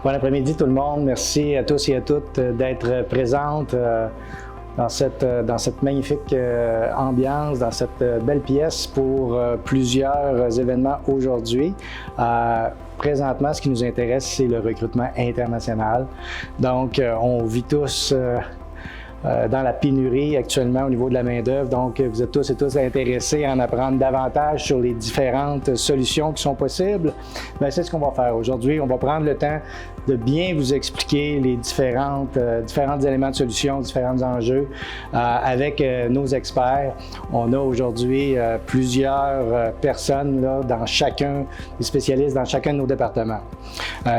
Bon après-midi tout le monde. Merci à tous et à toutes d'être présentes dans cette magnifique ambiance, dans cette belle pièce pour plusieurs événements aujourd'hui. Présentement, ce qui nous intéresse, c'est le recrutement international. Donc, on vit tous dans la pénurie actuellement au niveau de la main-d'œuvre. Donc, vous êtes tous et tous intéressés à en apprendre davantage sur les différentes solutions qui sont possibles. Bien, c'est ce qu'on va faire aujourd'hui. On va prendre le temps de bien vous expliquer les différents éléments de solution, différents enjeux avec nos experts. On a aujourd'hui plusieurs personnes là, des spécialistes dans chacun de nos départements.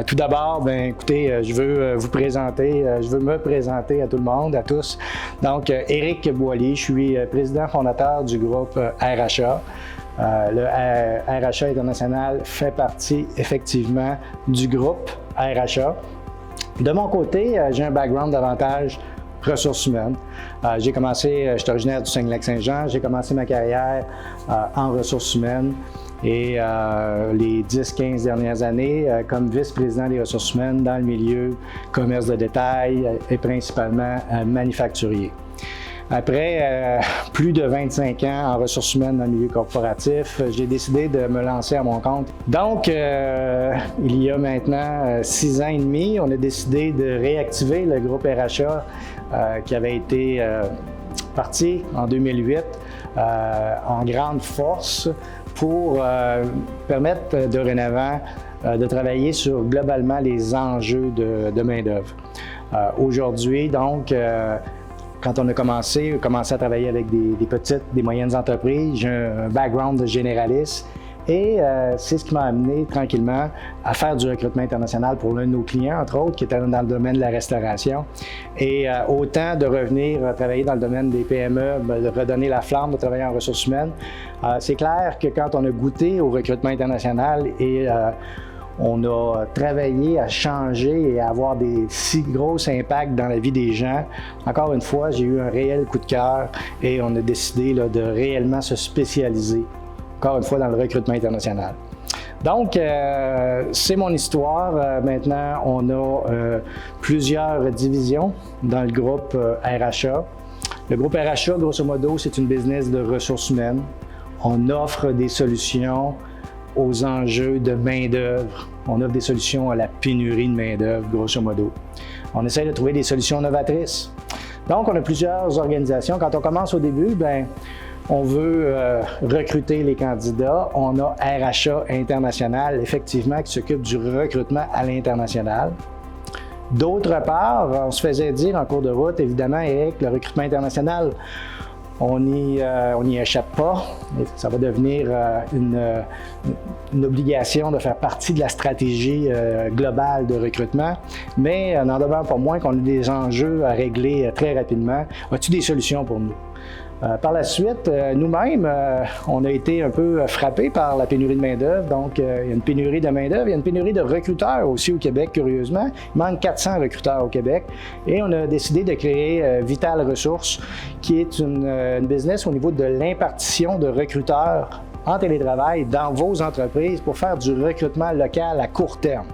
Tout d'abord, bien, écoutez, je veux me présenter à tout le monde, à tous. Donc, Éric Boily, je suis président fondateur du groupe RHA. Le RHA International fait partie effectivement du groupe RHA. De mon côté, j'ai un background davantage ressources humaines. Je suis originaire du Saguenay-Lac-Saint-Jean, j'ai commencé ma carrière en ressources humaines et les 10-15 dernières années comme vice-président des ressources humaines dans le milieu commerce de détail et principalement manufacturier. Après plus de 25 ans en ressources humaines dans le milieu corporatif, j'ai décidé de me lancer à mon compte. Donc, il y a maintenant 6 ans et demi, on a décidé de réactiver le groupe RHA qui avait été parti en 2008 en grande force pour permettre dorénavant de travailler sur globalement les enjeux de main-d'œuvre. Aujourd'hui, donc, quand on a commencé à travailler avec des petites, des moyennes entreprises, j'ai un background de généraliste et c'est ce qui m'a amené tranquillement à faire du recrutement international pour l'un de nos clients, entre autres, qui était dans le domaine de la restauration. Et autant de revenir travailler dans le domaine des PME, de redonner la flamme, de travailler en ressources humaines. C'est clair que quand on a goûté au recrutement international et on a travaillé à changer et à avoir des si gros impacts dans la vie des gens. Encore une fois, j'ai eu un réel coup de cœur et on a décidé là, de réellement se spécialiser, encore une fois, dans le recrutement international. Donc, c'est mon histoire. Maintenant, on a plusieurs divisions dans le groupe RHA. Le groupe RHA, grosso modo, c'est une business de ressources humaines. On offre des solutions aux enjeux de main-d'œuvre. On offre des solutions à la pénurie de main-d'œuvre, grosso modo. On essaie de trouver des solutions novatrices. Donc, on a plusieurs organisations. Quand on commence au début, bien, on veut recruter les candidats. On a RHA International, effectivement, qui s'occupe du recrutement à l'international. D'autre part, on se faisait dire en cours de route, évidemment, Éric, le recrutement international, on n'y échappe pas. Ça va devenir une obligation de faire partie de la stratégie globale de recrutement. Mais n'en demeure pas moins qu'on a des enjeux à régler très rapidement. As-tu des solutions pour nous? Par la suite, nous-mêmes, on a été un peu frappés par la pénurie de main-d'œuvre. Donc, il y a une pénurie de main-d'œuvre, il y a une pénurie de recruteurs aussi au Québec, curieusement. Il manque 400 recruteurs au Québec. Et on a décidé de créer Vital Ressources, qui est une business au niveau de l'impartition de recruteurs en télétravail dans vos entreprises pour faire du recrutement local à court terme.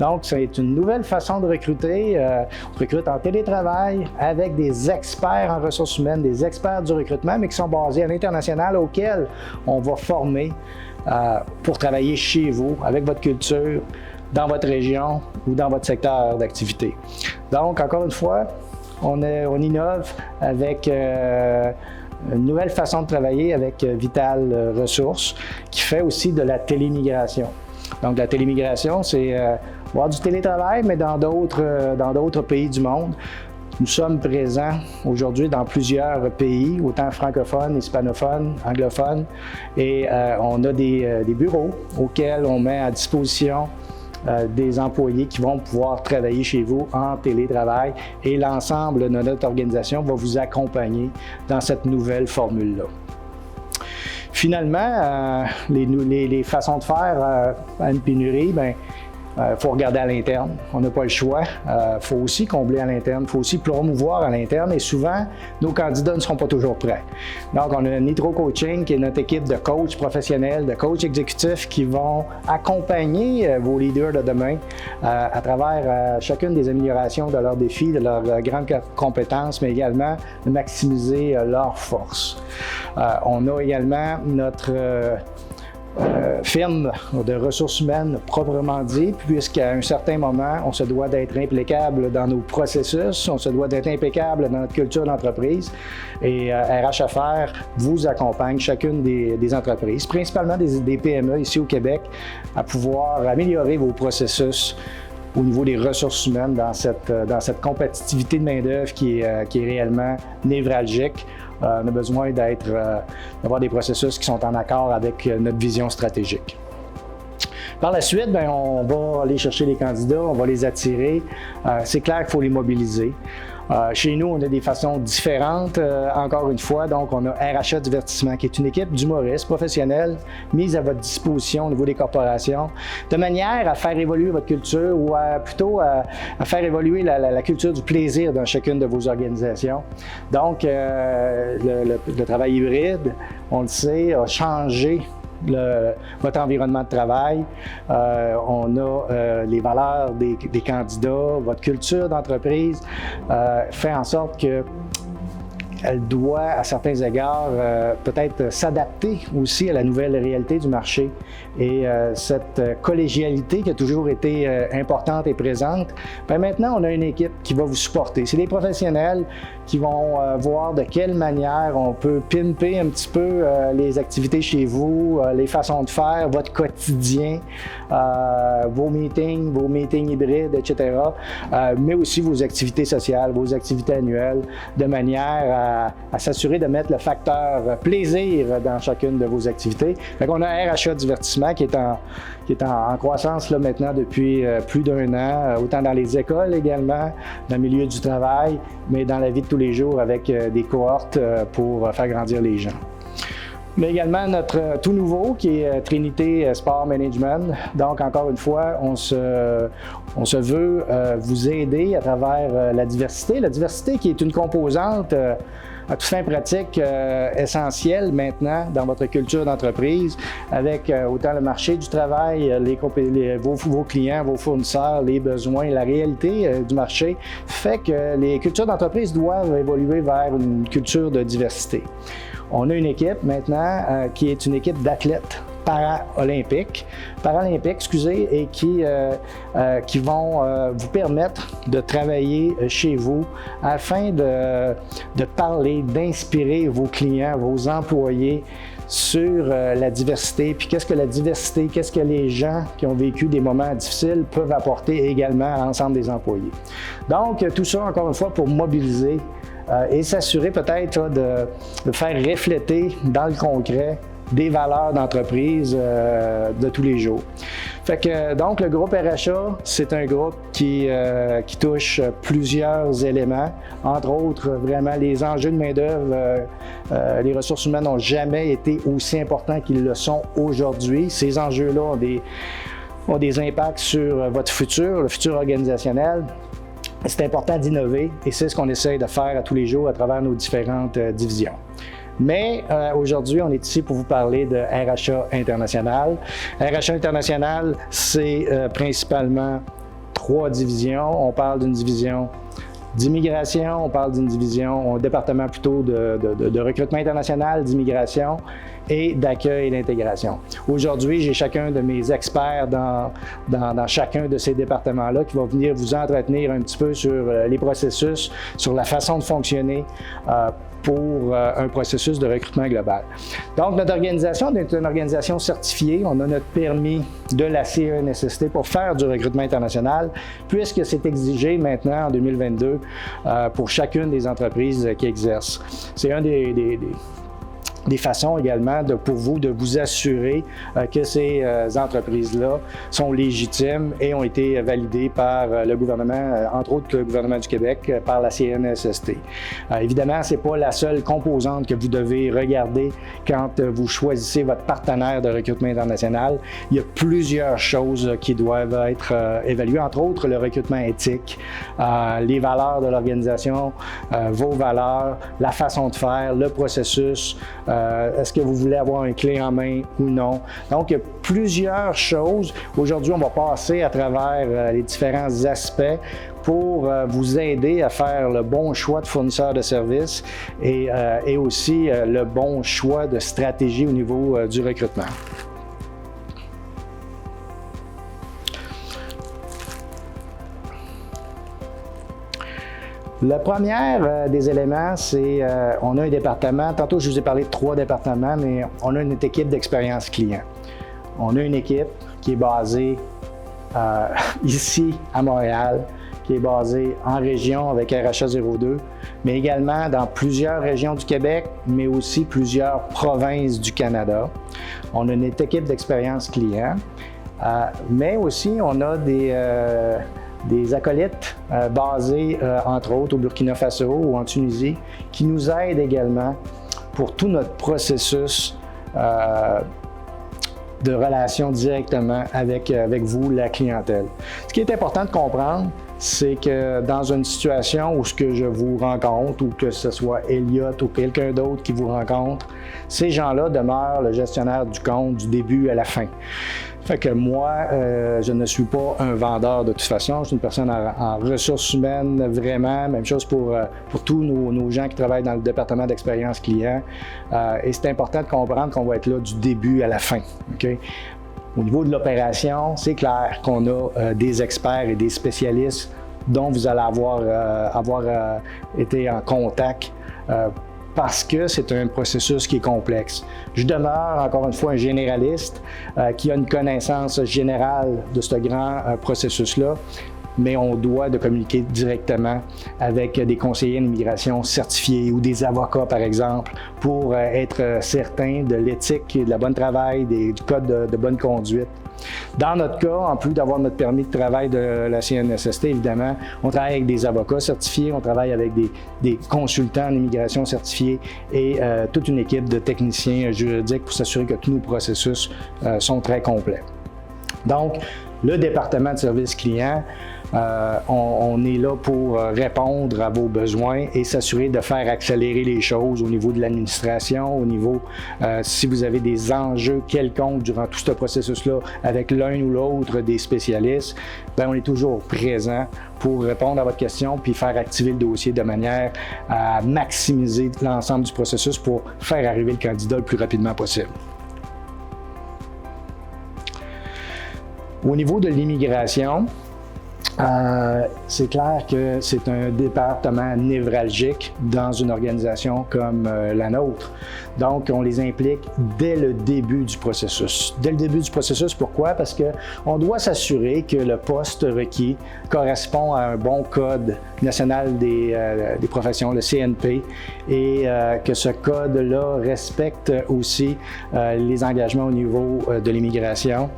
Donc, c'est une nouvelle façon de recruter. On recrute en télétravail avec des experts en ressources humaines, des experts du recrutement, mais qui sont basés à l'international auxquels on va former pour travailler chez vous, avec votre culture, dans votre région ou dans votre secteur d'activité. Donc, encore une fois, on innove avec une nouvelle façon de travailler avec Vital Ressources qui fait aussi de la télémigration. Donc, la télémigration, c'est avoir du télétravail, mais dans d'autres pays du monde. Nous sommes présents aujourd'hui dans plusieurs pays, autant francophones, hispanophones, anglophones, et on a des bureaux auxquels on met à disposition des employés qui vont pouvoir travailler chez vous en télétravail et l'ensemble de notre organisation va vous accompagner dans cette nouvelle formule-là. Finalement, les façons de faire à une pénurie, bien, faut regarder à l'interne. On n'a pas le choix. Faut aussi combler à l'interne. Faut aussi promouvoir à l'interne. Et souvent, nos candidats ne seront pas toujours prêts. Donc, on a Nitro Coaching, qui est notre équipe de coachs professionnels, de coachs exécutifs qui vont accompagner vos leaders de demain à travers chacune des améliorations de leurs défis, de leurs grandes compétences, mais également de maximiser leurs forces. On a également notre firme de ressources humaines proprement dit, puisqu'à un certain moment, on se doit d'être impeccable dans nos processus, on se doit d'être impeccable dans notre culture d'entreprise. Et RH-Affaires vous accompagne, chacune des entreprises, principalement des PME ici au Québec, à pouvoir améliorer vos processus au niveau des ressources humaines dans cette compétitivité de main-d'œuvre qui est réellement névralgique. On a besoin d'avoir des processus qui sont en accord avec notre vision stratégique. Par la suite, on va aller chercher les candidats, on va les attirer. C'est clair qu'il faut les mobiliser. Chez nous, on a des façons différentes, encore une fois. Donc, on a RHA Divertissement, qui est une équipe d'humoristes professionnels mise à votre disposition au niveau des corporations, de manière à faire évoluer votre culture ou plutôt à faire évoluer la culture du plaisir dans chacune de vos organisations. Donc, le travail hybride, on le sait, a changé votre environnement de travail. On a les valeurs des candidats, votre culture d'entreprise fait en sorte que elle doit, à certains égards, peut-être s'adapter aussi à la nouvelle réalité du marché. Et cette collégialité qui a toujours été importante et présente, maintenant, on a une équipe qui va vous supporter. C'est des professionnels qui vont voir de quelle manière on peut pimper un petit peu les activités chez vous, les façons de faire, votre quotidien, vos meetings hybrides, etc., mais aussi vos activités sociales, vos activités annuelles, de manière à s'assurer de mettre le facteur plaisir dans chacune de vos activités. Fait qu'on a RHA Divertissement qui est en croissance là, maintenant depuis plus d'1 an, autant dans les écoles également, dans le milieu du travail, mais dans la vie de tous les jours avec des cohortes pour faire grandir les gens. Mais également notre tout nouveau qui est Trinité Sport Management. Donc, encore une fois, on se veut vous aider à travers la diversité. La diversité qui est une composante à toute fin pratique essentielle maintenant dans votre culture d'entreprise avec autant le marché du travail, vos clients, vos fournisseurs, les besoins, la réalité du marché fait que les cultures d'entreprise doivent évoluer vers une culture de diversité. On a une équipe maintenant qui est une équipe d'athlètes paralympiques, et qui vont vous permettre de travailler chez vous afin de parler, d'inspirer vos clients, vos employés sur la diversité, puis qu'est-ce que la diversité, qu'est-ce que les gens qui ont vécu des moments difficiles peuvent apporter également à l'ensemble des employés. Donc, tout ça, encore une fois, pour mobiliser et s'assurer peut-être de faire refléter dans le concret des valeurs d'entreprise de tous les jours. Fait que, donc, le groupe RHA, c'est un groupe qui touche plusieurs éléments, entre autres, vraiment, les enjeux de main-d'œuvre, les ressources humaines n'ont jamais été aussi importants qu'ils le sont aujourd'hui. Ces enjeux-là ont des impacts sur votre futur, le futur organisationnel. C'est important d'innover et c'est ce qu'on essaie de faire à tous les jours à travers nos différentes divisions. Mais aujourd'hui, on est ici pour vous parler de RHA International. RHA International, c'est principalement 3 divisions. On parle d'une division d'immigration, on parle d'une division, un département plutôt de recrutement international, d'immigration et d'accueil et d'intégration. Aujourd'hui, j'ai chacun de mes experts dans chacun de ces départements-là qui vont venir vous entretenir un petit peu sur les processus, sur la façon de fonctionner pour un processus de recrutement global. Donc, notre organisation est une organisation certifiée. On a notre permis de la CNSST pour faire du recrutement international, puisque c'est exigé maintenant en 2022 pour chacune des entreprises qui exercent. C'est un des des façons également pour vous de vous assurer que ces entreprises-là sont légitimes et ont été validées par le gouvernement, entre autres le gouvernement du Québec, par la CNSST. Évidemment, ce n'est pas la seule composante que vous devez regarder quand vous choisissez votre partenaire de recrutement international. Il y a plusieurs choses qui doivent être évaluées, entre autres le recrutement éthique, les valeurs de l'organisation, vos valeurs, la façon de faire, le processus, est-ce que vous voulez avoir une clé en main ou non? Donc, il y a plusieurs choses. Aujourd'hui, on va passer à travers les différents aspects pour vous aider à faire le bon choix de fournisseur de services et aussi le bon choix de stratégie au niveau du recrutement. Le premier des éléments, c'est on a un département. Tantôt, je vous ai parlé de 3 départements, mais on a une équipe d'expérience client. On a une équipe qui est basée ici à Montréal, qui est basée en région avec RHA 02, mais également dans plusieurs régions du Québec, mais aussi plusieurs provinces du Canada. On a une équipe d'expérience client, mais aussi on a des acolytes basés, entre autres, au Burkina Faso ou en Tunisie, qui nous aident également pour tout notre processus de relation directement avec vous, la clientèle. Ce qui est important de comprendre, c'est que dans une situation où ce que je vous rencontre, ou que ce soit Elliott ou quelqu'un d'autre qui vous rencontre, ces gens-là demeurent le gestionnaire du compte du début à la fin. Fait que moi, je ne suis pas un vendeur de toute façon, je suis une personne en ressources humaines, vraiment. Même chose pour tous nos gens qui travaillent dans le département d'expérience client. Et c'est important de comprendre qu'on va être là du début à la fin. Okay? Au niveau de l'opération, c'est clair qu'on a des experts et des spécialistes dont vous allez avoir été en contact parce que c'est un processus qui est complexe. Je demeure, encore une fois, un généraliste qui a une connaissance générale de ce grand processus-là, mais on doit de communiquer directement avec des conseillers en immigration certifiés ou des avocats, par exemple, pour être certain de l'éthique et de la bonne travail, du code de bonne conduite. Dans notre cas, en plus d'avoir notre permis de travail de la CNSST, évidemment, on travaille avec des avocats certifiés, on travaille avec des consultants en immigration certifiés et toute une équipe de techniciens juridiques pour s'assurer que tous nos processus sont très complets. Donc, le département de service client, on est là pour répondre à vos besoins et s'assurer de faire accélérer les choses au niveau de l'administration, au niveau, si vous avez des enjeux quelconques durant tout ce processus-là avec l'un ou l'autre des spécialistes, bien, on est toujours présent pour répondre à votre question puis faire activer le dossier de manière à maximiser l'ensemble du processus pour faire arriver le candidat le plus rapidement possible. Au niveau de l'immigration, c'est clair que c'est un département névralgique dans une organisation comme la nôtre. Donc, on les implique dès le début du processus. Dès le début du processus, pourquoi? Parce qu'on doit s'assurer que le poste requis correspond à un bon code national des professions, le CNP, et que ce code-là respecte aussi les engagements au niveau de l'immigration.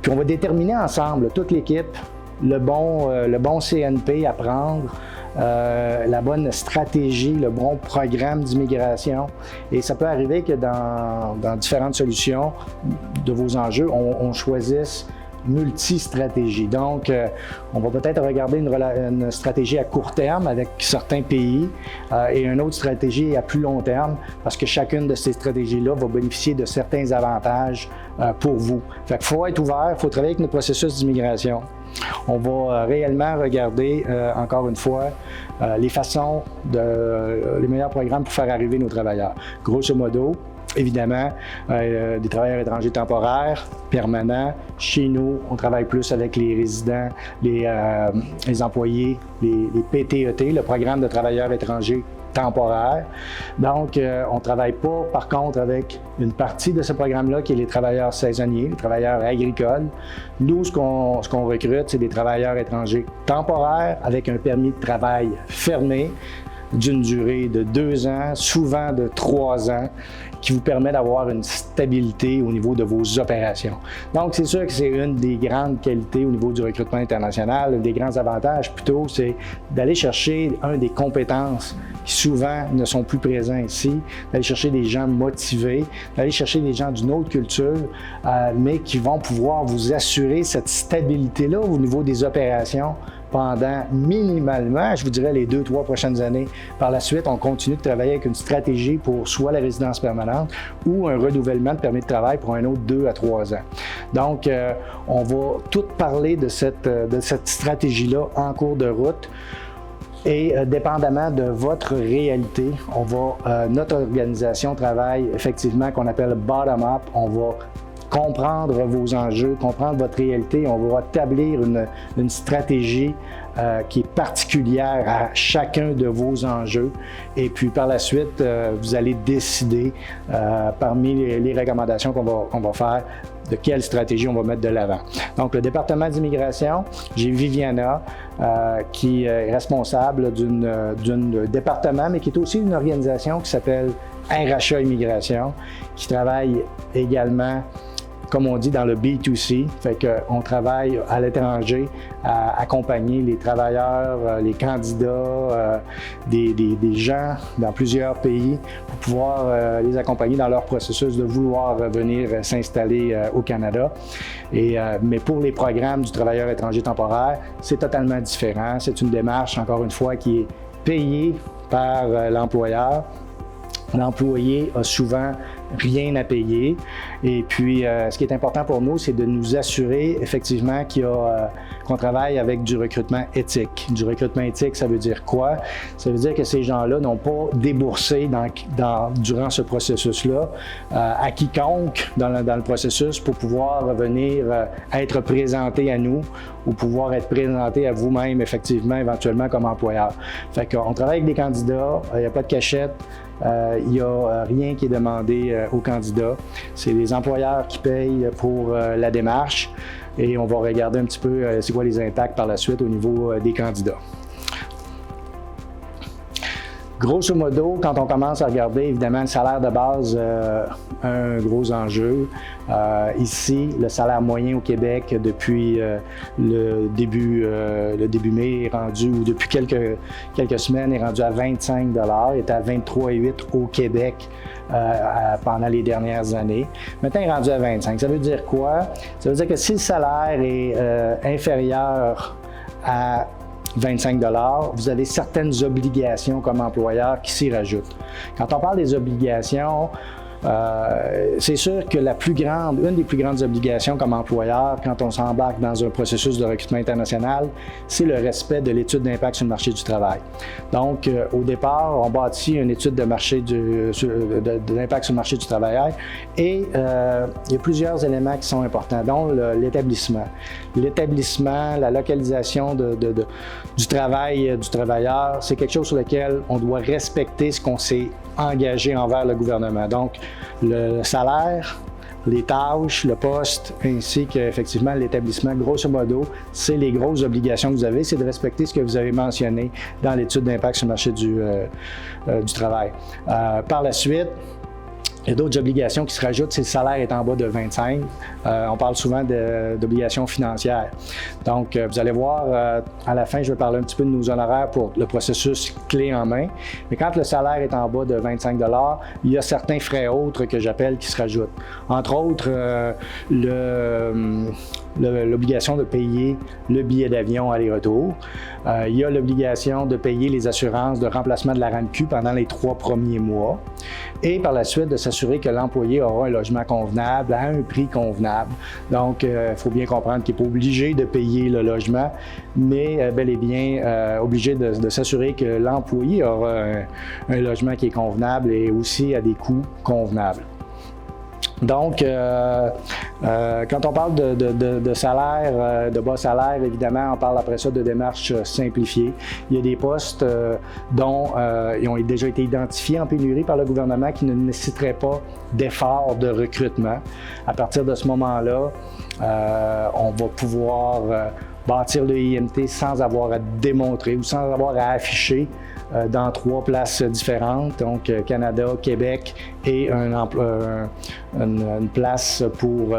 Puis on va déterminer ensemble, toute l'équipe, le bon CNP à prendre, la bonne stratégie, le bon programme d'immigration. Et ça peut arriver que dans différentes solutions de vos enjeux, on choisisse multi-stratégie. Donc, on va peut-être regarder une stratégie à court terme avec certains pays et une autre stratégie à plus long terme parce que chacune de ces stratégies-là va bénéficier de certains avantages pour vous. Fait qu'il faut être ouvert, il faut travailler avec notre processus d'immigration. On va réellement regarder, encore une fois, les façons, les meilleurs programmes pour faire arriver nos travailleurs. Grosso modo, évidemment, des travailleurs étrangers temporaires, permanents. Chez nous, on travaille plus avec les résidents, les employés, les PTET, le programme de travailleurs étrangers temporaires. Donc, on ne travaille pas, par contre, avec une partie de ce programme-là qui est les travailleurs saisonniers, les travailleurs agricoles. Nous, ce qu'on recrute, c'est des travailleurs étrangers temporaires avec un permis de travail fermé, d'une durée de 2 ans, souvent de 3 ans, qui vous permet d'avoir une stabilité au niveau de vos opérations. Donc, c'est sûr que c'est une des grandes qualités au niveau du recrutement international, un des grands avantages plutôt, c'est d'aller chercher des compétences qui souvent ne sont plus présents ici, d'aller chercher des gens motivés, d'aller chercher des gens d'une autre culture, mais qui vont pouvoir vous assurer cette stabilité-là au niveau des opérations pendant minimalement, je vous dirais, les 2-3 prochaines années. Par la suite, on continue de travailler avec une stratégie pour soit la résidence permanente ou un renouvellement de permis de travail pour un autre 2 à 3 ans. Donc, on va tout parler de cette stratégie-là en cours de route. Et dépendamment de votre réalité, notre organisation travaille effectivement qu'on appelle bottom-up. On va comprendre vos enjeux, comprendre votre réalité. On va établir une stratégie qui est particulière à chacun de vos enjeux. Et puis par la suite, vous allez décider parmi les recommandations qu'on va faire de quelle stratégie on va mettre de l'avant. Donc, le département d'immigration, j'ai Viviana qui est responsable d'un département, mais qui est aussi une organisation qui s'appelle RHA Immigration, qui travaille également, comme on dit, dans le B2C, fait qu'on travaille à l'étranger à accompagner les travailleurs, les candidats, des gens dans plusieurs pays pour pouvoir les accompagner dans leur processus de vouloir venir s'installer au Canada. Mais pour les programmes du travailleur étranger temporaire, c'est totalement différent. C'est une démarche, encore une fois, qui est payée par l'employeur. L'employé a souvent rien à payer. Et puis, ce qui est important pour nous, c'est de nous assurer effectivement qu'on travaille avec du recrutement éthique. Du recrutement éthique, ça veut dire quoi? Ça veut dire que ces gens-là n'ont pas déboursé durant ce processus-là à quiconque dans le processus pour pouvoir venir être présenté à nous ou pouvoir être présenté à vous-même, effectivement, éventuellement comme employeur. Fait qu'on travaille avec des candidats, il n'y a pas de cachette. Il n'y a rien qui est demandé aux candidats. C'est les employeurs qui payent pour la démarche et on va regarder un petit peu c'est quoi les impacts par la suite au niveau des candidats. Grosso modo, quand on commence à regarder, évidemment, le salaire de base, un gros enjeu. Ici, le salaire moyen au Québec depuis le début mai est rendu, ou depuis quelques semaines, est rendu à 25 $, est à 23,8 $ au Québec pendant les dernières années. Maintenant, il est rendu à 25 $. Ça veut dire quoi? Ça veut dire que si le salaire est inférieur à 25 $, vous avez certaines obligations comme employeur qui s'y rajoutent. Quand on parle des obligations, c'est sûr que une des plus grandes obligations comme employeur, quand on s'embarque dans un processus de recrutement international, c'est le respect de l'étude d'impact sur le marché du travail. Donc, au départ, on bâtit une étude d'impact sur le marché du travail et il y a plusieurs éléments qui sont importants, dont l'établissement. L'établissement, la localisation du travail du travailleur, c'est quelque chose sur lequel on doit respecter ce qu'on s'est engagé envers le gouvernement. Donc, le salaire, les tâches, le poste, ainsi qu'effectivement l'établissement, grosso modo, c'est les grosses obligations que vous avez, c'est de respecter ce que vous avez mentionné dans l'étude d'impact sur le marché du travail. Par la suite, il y a d'autres obligations qui se rajoutent si le salaire est en bas de 25. On parle souvent d'obligations financières. Donc, vous allez voir, à la fin, je vais parler un petit peu de nos honoraires pour le processus clé en main. Mais quand le salaire est en bas de 25 $, il y a certains frais autres que j'appelle qui se rajoutent. Entre autres, l'obligation de payer le billet d'avion aller-retour. Il y a l'obligation de payer les assurances de remplacement de la RAMQ pendant les 3 premiers mois. Et par la suite, de s'assurer que l'employé aura un logement convenable à un prix convenable. Donc, il faut bien comprendre qu'il n'est pas obligé de payer le logement, mais bel et bien obligé de s'assurer que l'employé aura un logement qui est convenable et aussi à des coûts convenables. Donc, quand on parle de salaire, de bas salaire, évidemment, on parle après ça de démarches simplifiées. Il y a des postes dont ils ont déjà été identifiés en pénurie par le gouvernement qui ne nécessiteraient pas d'efforts de recrutement. À partir de ce moment-là, on va pouvoir bâtir le IMT sans avoir à démontrer ou sans avoir à afficher dans 3 places différentes, donc Canada, Québec et une place pour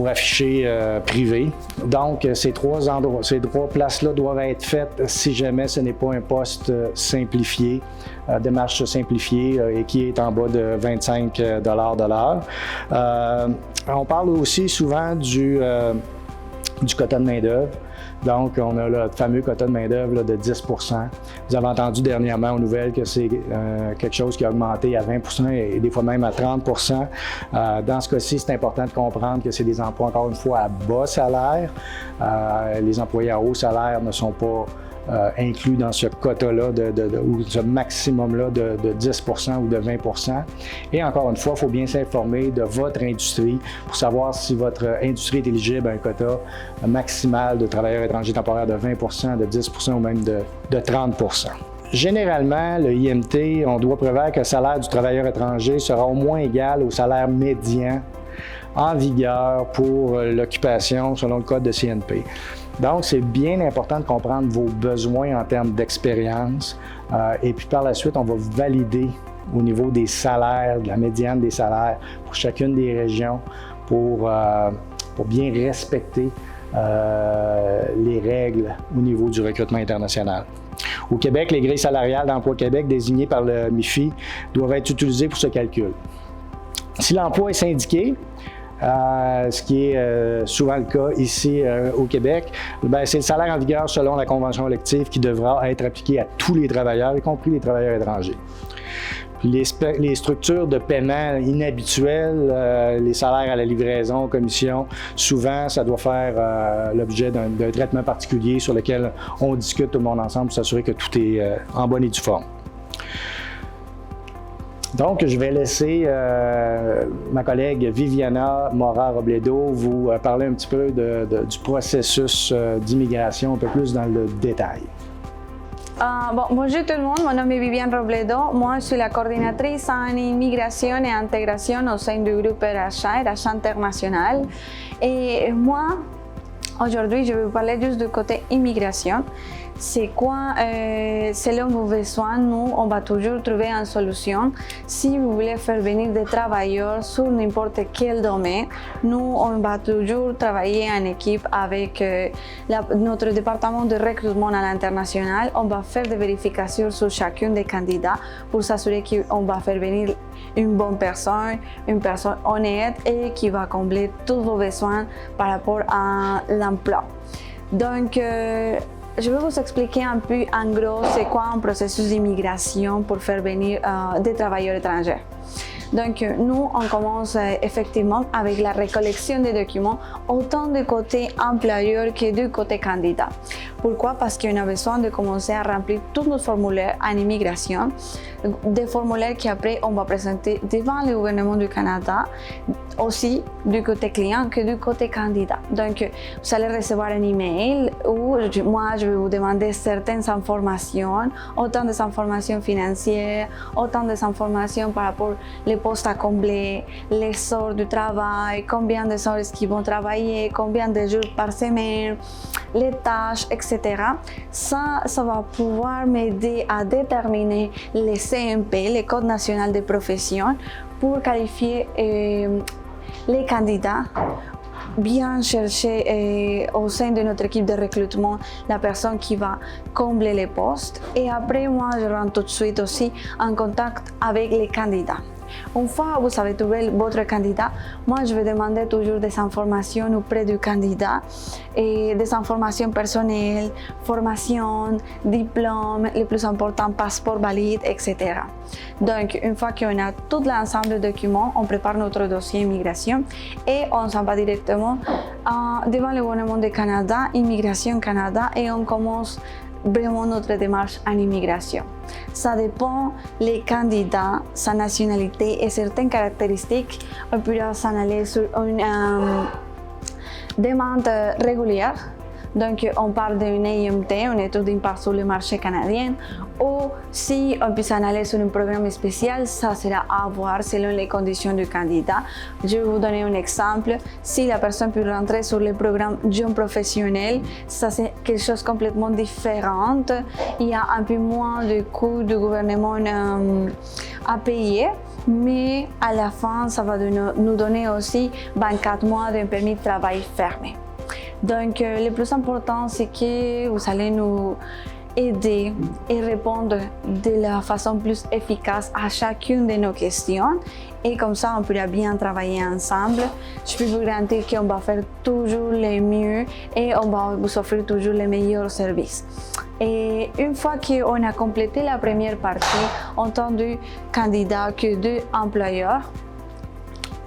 afficher privé. Donc, ces trois places-là doivent être faites si jamais ce n'est pas un poste simplifié, démarche simplifiée et qui est en bas de 25 $ de l'heure. On parle aussi souvent du quota de main-d'œuvre. Donc, on a le fameux quota de main-d'œuvre de 10 %. Vous avez entendu dernièrement aux nouvelles que c'est quelque chose qui a augmenté à 20 % et des fois même à 30 %. Dans ce cas-ci, c'est important de comprendre que c'est des emplois, encore une fois, à bas salaire. Les employés à haut salaire ne sont pas inclus dans ce quota-là ou ce maximum-là de 10 % ou de 20 %. Et encore une fois, il faut bien s'informer de votre industrie pour savoir si votre industrie est éligible à un quota maximal de travailleurs étrangers temporaires de 20 %, de 10 % ou même de 30 %. Généralement, le IMT, on doit prévoir que le salaire du travailleur étranger sera au moins égal au salaire médian en vigueur pour l'occupation selon le code de CNP. Donc, c'est bien important de comprendre vos besoins en termes d'expérience et puis par la suite, on va valider au niveau des salaires, de la médiane des salaires pour chacune des régions pour bien respecter les règles au niveau du recrutement international. Au Québec, les grilles salariales d'Emploi Québec désignées par le MIFI doivent être utilisées pour ce calcul. Si l'emploi est syndiqué, ce qui est souvent le cas ici au Québec, c'est le salaire en vigueur selon la convention collective qui devra être appliqué à tous les travailleurs, y compris les travailleurs étrangers. Puis les structures de paiement inhabituelles, les salaires à la livraison, commission, souvent ça doit faire l'objet d'un traitement particulier sur lequel on discute tout le monde ensemble pour s'assurer que tout est en bonne et due forme. Donc, je vais laisser ma collègue Viviana Mora-Robledo vous parler un petit peu du processus d'immigration un peu plus dans le détail. Bonjour tout le monde, mon nom est Viviane Robledo. Moi, je suis la coordinatrice en immigration et intégration au sein du groupe RH International. Et moi, aujourd'hui, je vais vous parler juste du côté immigration. C'est quoi, selon vos besoins, nous, on va toujours trouver une solution. Si vous voulez faire venir des travailleurs sur n'importe quel domaine, nous, on va toujours travailler en équipe avec notre département de recrutement à l'international. On va faire des vérifications sur chacun des candidats pour s'assurer qu'on va faire venir une bonne personne, une personne honnête et qui va combler tous vos besoins par rapport à l'emploi. Donc, je vais vous expliquer un peu en gros c'est quoi un processus d'immigration pour faire venir des travailleurs étrangers. Donc, nous, on commence effectivement avec la récollection des documents, autant du côté employeur que du côté candidat. Pourquoi? Parce qu'on a besoin de commencer à remplir tous nos formulaires en immigration, des formulaires qu'après on va présenter devant le gouvernement du Canada, aussi du côté client que du côté candidat. Donc, vous allez recevoir un email où moi, je vais vous demander certaines informations, autant des informations financières, autant des informations par rapport aux postes à combler, les heures du travail, combien de heures ils vont travailler, combien de jours par semaine, les tâches, etc. Ça va pouvoir m'aider à déterminer les CNP, les codes nationaux de profession, pour qualifier les candidats, bien chercher au sein de notre équipe de recrutement la personne qui va combler les postes. Et après, moi, je rentre tout de suite aussi en contact avec les candidats. Une fois que vous avez trouvé votre candidat, moi je vais demander toujours des informations auprès du candidat, et des informations personnelles, formation, diplôme, le plus important, passeport valide, etc. Donc, une fois qu'on a tout l'ensemble de documents, on prépare notre dossier immigration et on s'en va directement devant le gouvernement du Canada, Immigration Canada, et on commence vraiment notre démarche en immigration. Ça dépend les candidats, sa nationalité et certaines caractéristiques. On pourra s'en aller sur une demande régulière. Donc, on parle d'une EIMT, une étude d'impact sur le marché canadien, Ou si on peut aller sur un programme spécial, ça sera à voir selon les conditions du candidat. Je vais vous donner un exemple. Si la personne peut rentrer sur le programme jeune professionnel, ça c'est quelque chose de complètement différent. Il y a un peu moins de coûts du gouvernement à payer, mais à la fin, ça va nous donner aussi 24 mois d'un permis de travail fermé. Donc, le plus important, c'est que vous allez nous aider et répondre de la façon plus efficace à chacune de nos questions. Et comme ça, on pourra bien travailler ensemble. Je peux vous garantir qu'on va faire toujours le mieux et on va vous offrir toujours les meilleurs services. Et une fois qu'on a complété la première partie, en tant que candidat que deux employeurs,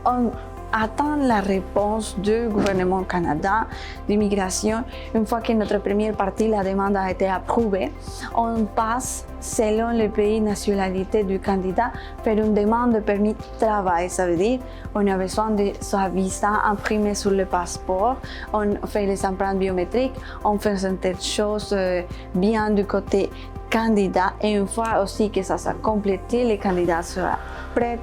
on attend la réponse du gouvernement Canada d'immigration. Une fois que notre première partie, la demande a été approuvée, on passe, selon le pays nationalité du candidat, faire une demande de permis de travail. Ça veut dire qu'on a besoin de sa visa imprimée sur le passeport, on fait les empreintes biométriques, on fait certaines choses bien du côté candidat. Et une fois aussi que ça s'est complété, le candidat sera prêt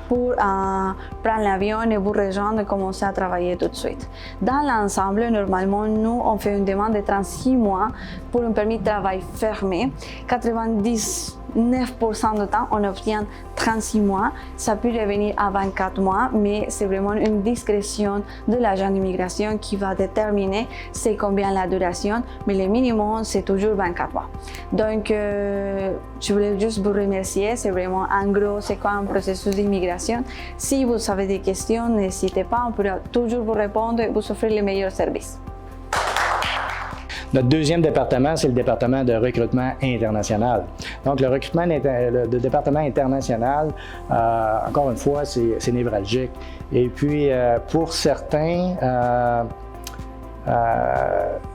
pour prendre l'avion et vous rejoindre et commencer à travailler tout de suite. Dans l'ensemble, normalement, nous, on fait une demande de 36 mois pour un permis de travail fermé. 99% du temps, on obtient 36 mois. Ça peut revenir à 24 mois, mais c'est vraiment une discrétion de l'agent d'immigration qui va déterminer c'est combien la duration, mais le minimum, c'est toujours 24 mois. Donc, je voulais juste vous remercier. C'est vraiment, en gros, c'est quoi un processus d'immigration. Si vous avez des questions, n'hésitez pas, on pourra toujours vous répondre et vous offrir les meilleurs services. Notre deuxième département, c'est le département de recrutement international. Donc, le département international, encore une fois, c'est névralgique. Et puis, pour certains,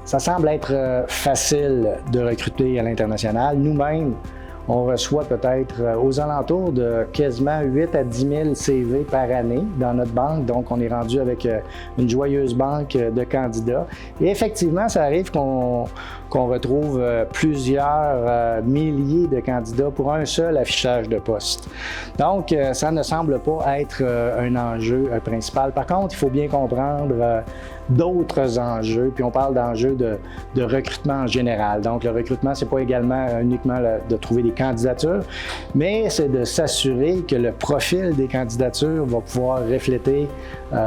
ça semble être facile de recruter à l'international. Nous-mêmes, on reçoit peut-être aux alentours de quasiment 8 à 10 000 CV par année dans notre banque. Donc, on est rendu avec une joyeuse banque de candidats. Et effectivement, ça arrive qu'on retrouve plusieurs milliers de candidats pour un seul affichage de poste. Donc, ça ne semble pas être un enjeu principal. Par contre, il faut bien comprendre d'autres enjeux, puis on parle d'enjeux de recrutement en général. Donc, le recrutement, c'est pas également uniquement de trouver des candidatures, mais c'est de s'assurer que le profil des candidatures va pouvoir refléter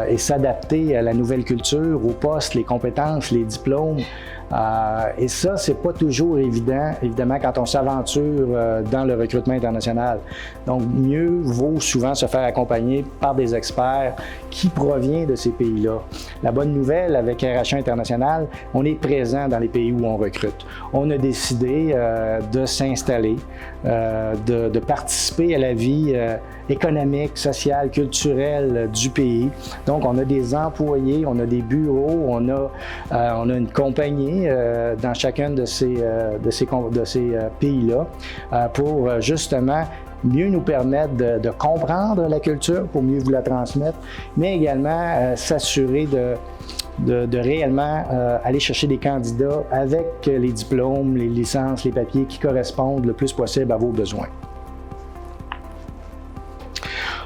et s'adapter à la nouvelle culture, aux postes, les compétences, les diplômes. Et ça, c'est pas toujours évident, évidemment, quand on s'aventure dans le recrutement international. Donc, mieux vaut souvent se faire accompagner par des experts qui proviennent de ces pays-là. La bonne nouvelle avec RH International, on est présent dans les pays où on recrute. On a décidé de s'installer, de participer à la vie économique, sociale, culturelle du pays. Donc, on a des employés, on a des bureaux, on a une compagnie dans chacun de ces pays-là pour justement mieux nous permettre de comprendre la culture, pour mieux vous la transmettre, mais également s'assurer de réellement aller chercher des candidats avec les diplômes, les licences, les papiers qui correspondent le plus possible à vos besoins.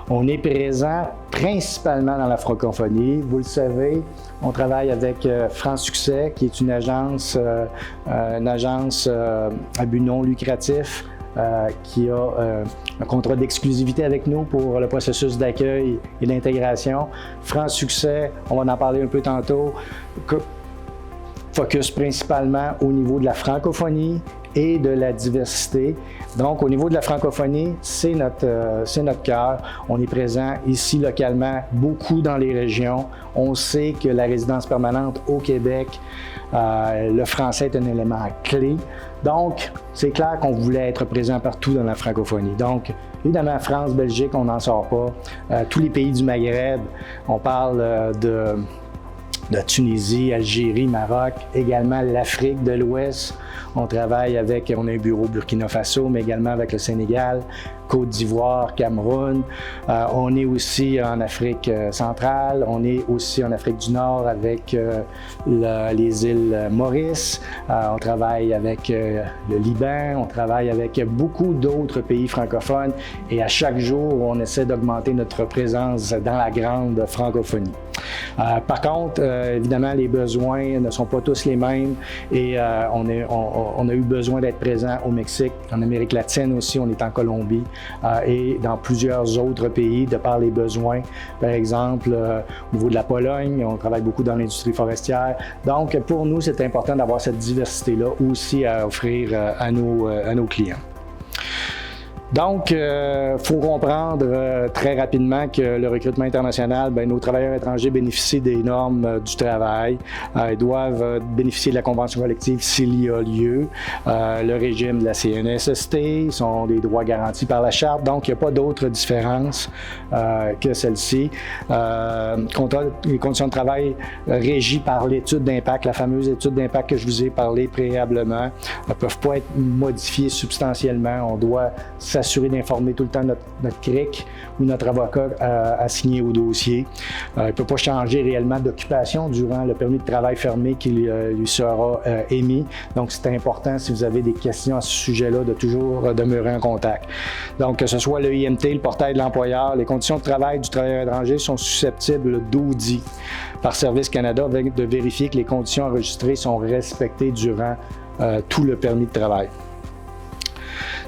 On est présent principalement dans la francophonie. Vous le savez, on travaille avec France Succès, qui est une agence à but non lucratif, qui a un contrat d'exclusivité avec nous pour le processus d'accueil et d'intégration. France Succès, on va en parler un peu tantôt, focus principalement au niveau de la francophonie et de la diversité. Donc, au niveau de la francophonie, c'est notre cœur. On est présent ici localement, beaucoup dans les régions. On sait que la résidence permanente au Québec, le français est un élément clé. Donc, c'est clair qu'on voulait être présent partout dans la francophonie. Donc, évidemment, France, Belgique, on n'en sort pas. Tous les pays du Maghreb, on parle de Tunisie, Algérie, Maroc, également l'Afrique de l'Ouest. On a un bureau Burkina Faso, mais également avec le Sénégal, Côte d'Ivoire, Cameroun. On est aussi en Afrique centrale, on est aussi en Afrique du Nord avec les îles Maurice. On travaille avec le Liban, on travaille avec beaucoup d'autres pays francophones et à chaque jour, on essaie d'augmenter notre présence dans la grande francophonie. Par contre, évidemment, les besoins ne sont pas tous les mêmes et on a eu besoin d'être présent au Mexique, en Amérique latine aussi, on est en Colombie et dans plusieurs autres pays de par les besoins. Par exemple, au niveau de la Pologne, on travaille beaucoup dans l'industrie forestière. Donc, pour nous, c'est important d'avoir cette diversité-là aussi à offrir à nos clients. Donc, faut comprendre très rapidement que le recrutement international, nos travailleurs étrangers bénéficient des normes du travail. Ils doivent bénéficier de la convention collective s'il y a lieu. Le régime de la CNSST sont des droits garantis par la Charte, donc il n'y a pas d'autre différence que celle-ci. Les conditions de travail régies par l'étude d'impact, la fameuse étude d'impact que je vous ai parlé préalablement, ne peuvent pas être modifiées substantiellement. On doit s'assurer d'informer tout le temps notre CRIC ou notre avocat assigné au dossier. Il ne peut pas changer réellement d'occupation durant le permis de travail fermé qui lui sera émis. Donc, c'est important, si vous avez des questions à ce sujet-là, de toujours demeurer en contact. Donc, que ce soit le IMT, le portail de l'employeur, les conditions de travail du travailleur étranger sont susceptibles d'audit par Service Canada de vérifier que les conditions enregistrées sont respectées durant tout le permis de travail.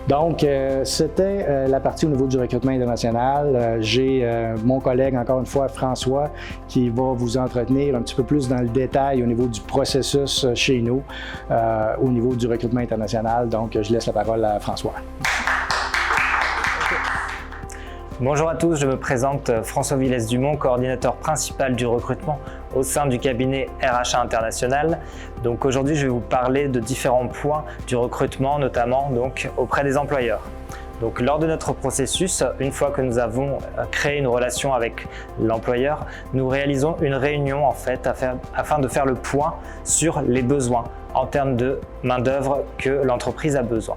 Donc, c'était la partie au niveau du recrutement international. J'ai mon collègue, encore une fois, François, qui va vous entretenir un petit peu plus dans le détail au niveau du processus chez nous, au niveau du recrutement international. Donc, je laisse la parole à François. Bonjour à tous, je me présente François Villès-Dumont, coordinateur principal du recrutement au sein du cabinet RHA International. Donc aujourd'hui, je vais vous parler de différents points du recrutement, notamment donc auprès des employeurs. Donc lors de notre processus, une fois que nous avons créé une relation avec l'employeur, nous réalisons une réunion en fait afin de faire le point sur les besoins en termes de main-d'œuvre que l'entreprise a besoin.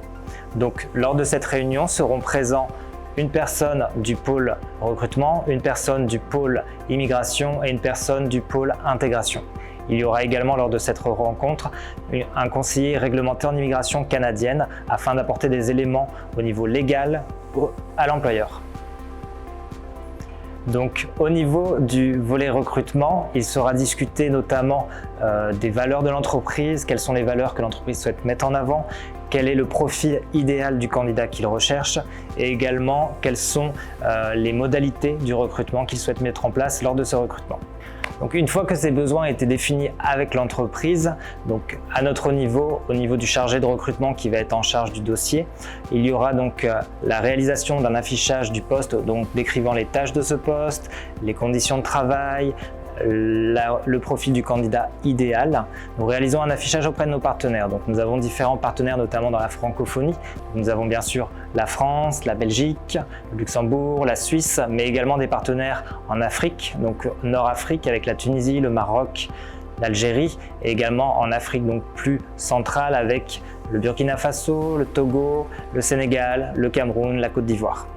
Donc lors de cette réunion seront présents une personne du pôle recrutement, une personne du pôle immigration et une personne du pôle intégration. Il y aura également lors de cette rencontre un conseiller réglementé en immigration canadienne afin d'apporter des éléments au niveau légal à l'employeur. Donc au niveau du volet recrutement, il sera discuté notamment des valeurs de l'entreprise, quelles sont les valeurs que l'entreprise souhaite mettre en avant, quel est le profil idéal du candidat qu'il recherche et également quelles sont les modalités du recrutement qu'il souhaite mettre en place lors de ce recrutement. Donc une fois que ces besoins étaient définis avec l'entreprise, donc à notre niveau, au niveau du chargé de recrutement qui va être en charge du dossier, il y aura donc la réalisation d'un affichage du poste, donc décrivant les tâches de ce poste, les conditions de travail, le profil du candidat idéal. Nous réalisons un affichage auprès de nos partenaires. Donc nous avons différents partenaires, notamment dans la francophonie. Nous avons bien sûr la France, la Belgique, le Luxembourg, la Suisse, mais également des partenaires en Afrique, donc Nord-Afrique avec la Tunisie, le Maroc, l'Algérie, et également en Afrique donc plus centrale avec le Burkina Faso, le Togo, le Sénégal, le Cameroun, la Côte d'Ivoire.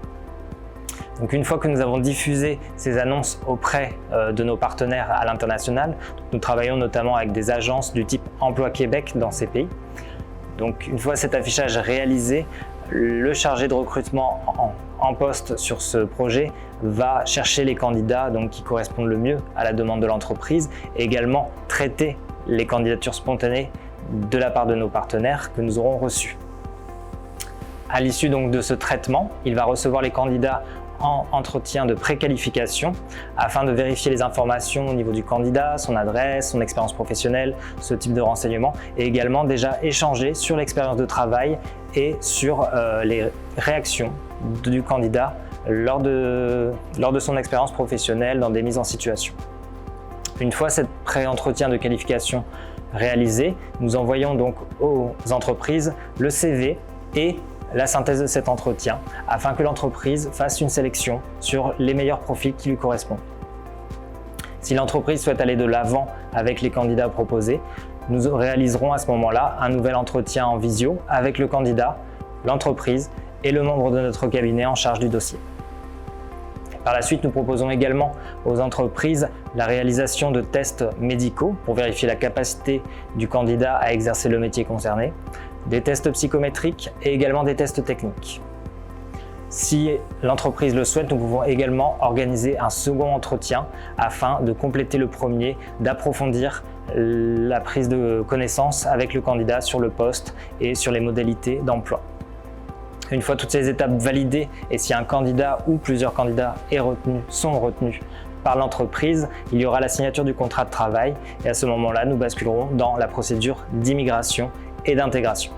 Donc une fois que nous avons diffusé ces annonces auprès de nos partenaires à l'international, nous travaillons notamment avec des agences du type Emploi Québec dans ces pays. Donc une fois cet affichage réalisé, le chargé de recrutement en poste sur ce projet va chercher les candidats donc, qui correspondent le mieux à la demande de l'entreprise et également traiter les candidatures spontanées de la part de nos partenaires que nous aurons reçues. À l'issue donc de ce traitement, il va recevoir les candidats en entretien de préqualification afin de vérifier les informations au niveau du candidat, son adresse, son expérience professionnelle, ce type de renseignements et également déjà échanger sur l'expérience de travail et sur les réactions du candidat lors de son expérience professionnelle dans des mises en situation. Une fois cette pré-entretien de qualification réalisé, nous envoyons donc aux entreprises le CV et la synthèse de cet entretien afin que l'entreprise fasse une sélection sur les meilleurs profils qui lui correspondent. Si l'entreprise souhaite aller de l'avant avec les candidats proposés, Nous réaliserons à ce moment-là un nouvel entretien en visio avec le candidat, l'entreprise et le membre de notre cabinet en charge du dossier. Par la suite, nous proposons également aux entreprises la réalisation de tests médicaux pour vérifier la capacité du candidat à exercer le métier concerné, des tests psychométriques et également des tests techniques. Si l'entreprise le souhaite, nous pouvons également organiser un second entretien afin de compléter le premier, d'approfondir la prise de connaissance avec le candidat sur le poste et sur les modalités d'emploi. Une fois toutes ces étapes validées et si un candidat ou plusieurs candidats sont retenus par l'entreprise, il y aura la signature du contrat de travail et à ce moment-là, nous basculerons dans la procédure d'immigration et d'intégration.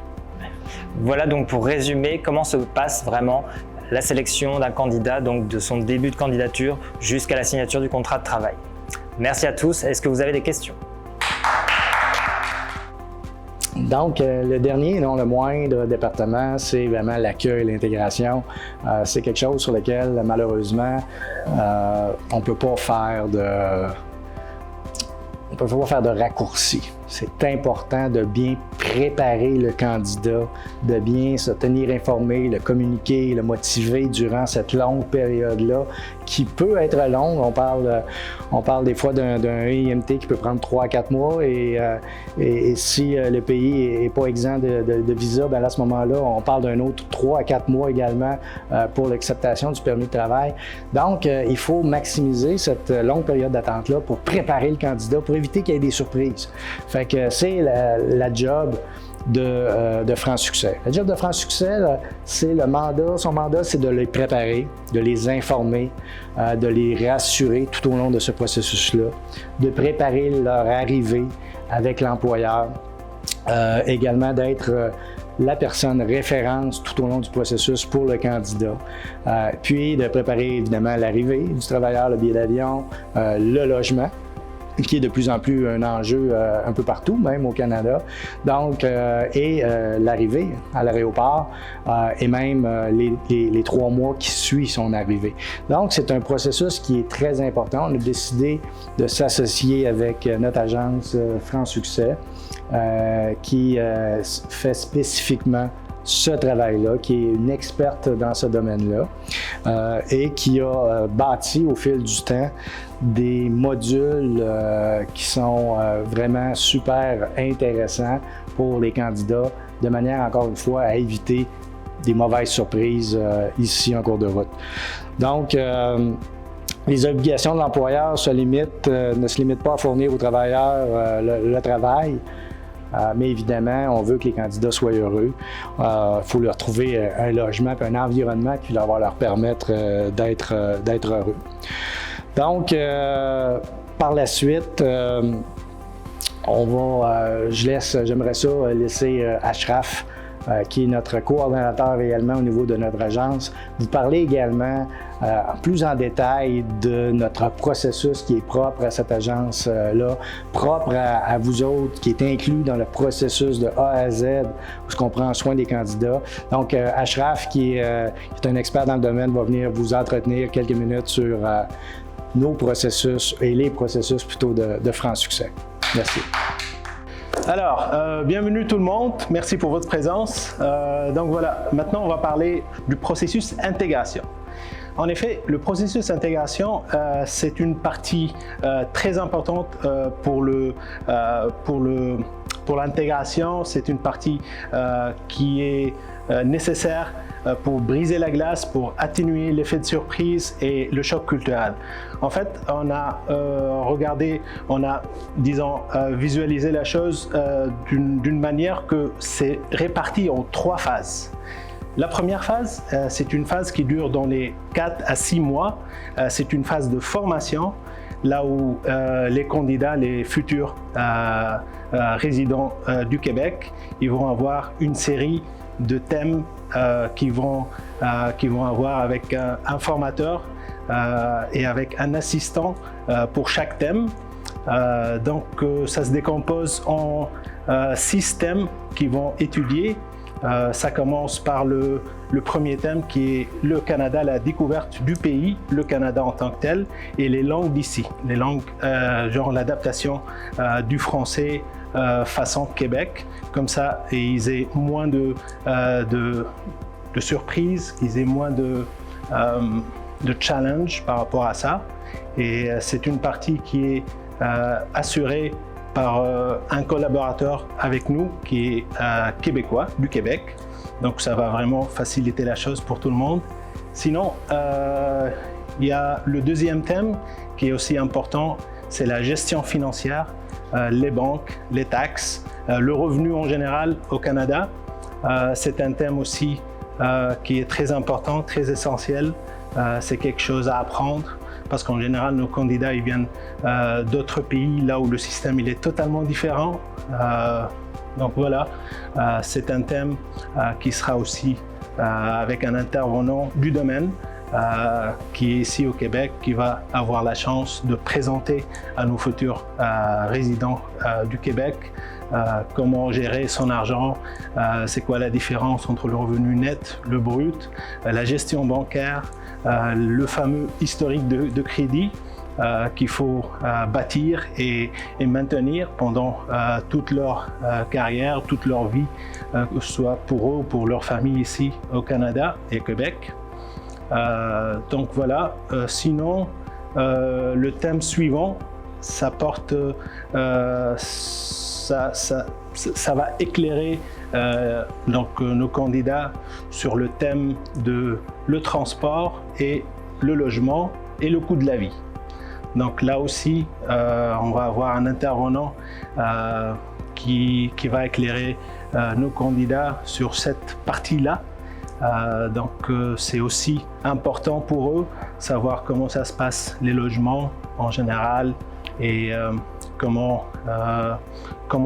Voilà donc pour résumer comment se passe vraiment la sélection d'un candidat, donc de son début de candidature jusqu'à la signature du contrat de travail. Merci à tous. Est-ce que vous avez des questions ? Donc, le dernier, non le moindre département, c'est vraiment l'accueil et l'intégration. C'est quelque chose sur lequel, malheureusement, on ne peut pas faire de raccourcis. C'est important de bien préparer le candidat, de bien se tenir informé, le communiquer, le motiver durant cette longue période-là, qui peut être longue. On parle des fois d'un IMT qui peut prendre 3 à 4 mois et si le pays n'est pas exempt de visa, bien à ce moment-là, on parle d'un autre 3 à 4 mois également pour l'acceptation du permis de travail. Donc, il faut maximiser cette longue période d'attente-là pour préparer le candidat, pour éviter qu'il y ait des surprises. Fait que c'est la job de France Succès. Le job de France Succès, c'est le mandat. Son mandat, c'est de les préparer, de les informer, de les rassurer tout au long de ce processus-là, de préparer leur arrivée avec l'employeur, également d'être la personne référence tout au long du processus pour le candidat, puis de préparer évidemment l'arrivée du travailleur, le billet d'avion, le logement, qui est de plus en plus un enjeu un peu partout, même au Canada. Donc, l'arrivée à l'aéroport et même les 3 mois qui suivent son arrivée. Donc, c'est un processus qui est très important. On a décidé de s'associer avec notre agence France Succès qui fait spécifiquement ce travail-là, qui est une experte dans ce domaine-là et qui a bâti au fil du temps des modules qui sont vraiment super intéressants pour les candidats, de manière, encore une fois, à éviter des mauvaises surprises ici en cours de route. Donc, les obligations de l'employeur ne se limitent pas à fournir aux travailleurs le travail, mais évidemment, on veut que les candidats soient heureux. Il faut leur trouver un logement et un environnement qui va leur permettre d'être heureux. Donc, par la suite, j'aimerais ça laisser Ashraf, qui est notre coordonnateur également au niveau de notre agence, vous parler également plus en détail de notre processus qui est propre à cette agence-là, propre à vous autres, qui est inclus dans le processus de A à Z, où on prend soin des candidats. Donc, Ashraf, qui est un expert dans le domaine, va venir vous entretenir quelques minutes sur nos processus et les processus plutôt de France Succès. Merci. Alors, bienvenue tout le monde, merci pour votre présence. Donc voilà, maintenant on va parler du processus intégration. En effet, le processus intégration, c'est une partie très importante pour l'intégration. C'est une partie qui est nécessaire pour briser la glace, pour atténuer l'effet de surprise et le choc culturel. En fait, on a visualisé la chose d'une manière que c'est réparti en 3 phases. La première phase, c'est une phase qui dure dans les 4 à 6 mois. C'est une phase de formation, là où les candidats, les futurs résidents du Québec, ils vont avoir une série de thèmes qu'ils vont avoir avec un formateur et avec un assistant pour chaque thème. Donc ça se décompose en 6 thèmes qu'ils vont étudier. Ça commence par le premier thème qui est le Canada, la découverte du pays, le Canada en tant que tel, et les langues d'ici. Les langues, genre l'adaptation du français façon Québec, comme ça ils aient moins de surprises, qu'ils aient moins de challenge par rapport à ça. Et c'est une partie qui est assurée par un collaborateur avec nous qui est québécois, du Québec. Donc ça va vraiment faciliter la chose pour tout le monde. Sinon, il y a le deuxième thème qui est aussi important, c'est la gestion financière, les banques, les taxes, le revenu en général au Canada. C'est un thème aussi qui est très important, très essentiel. C'est quelque chose à apprendre parce qu'en général, nos candidats ils viennent d'autres pays là où le système il est totalement différent. Donc voilà, c'est un thème qui sera aussi avec un intervenant du domaine qui est ici au Québec, qui va avoir la chance de présenter à nos futurs résidents du Québec comment gérer son argent, c'est quoi la différence entre le revenu net, le brut, la gestion bancaire, le fameux historique de crédit qu'il faut bâtir et maintenir pendant toute leur carrière, toute leur vie, que ce soit pour eux ou pour leur famille ici au Canada et Québec. Donc voilà, sinon le thème suivant, ça porte, ça va éclairer donc, nos candidats sur le thème de le transport et le logement et le coût de la vie. Donc là aussi, on va avoir un intervenant qui va éclairer nos candidats sur cette partie-là. Donc c'est aussi important pour eux savoir comment ça se passe les logements en général et comment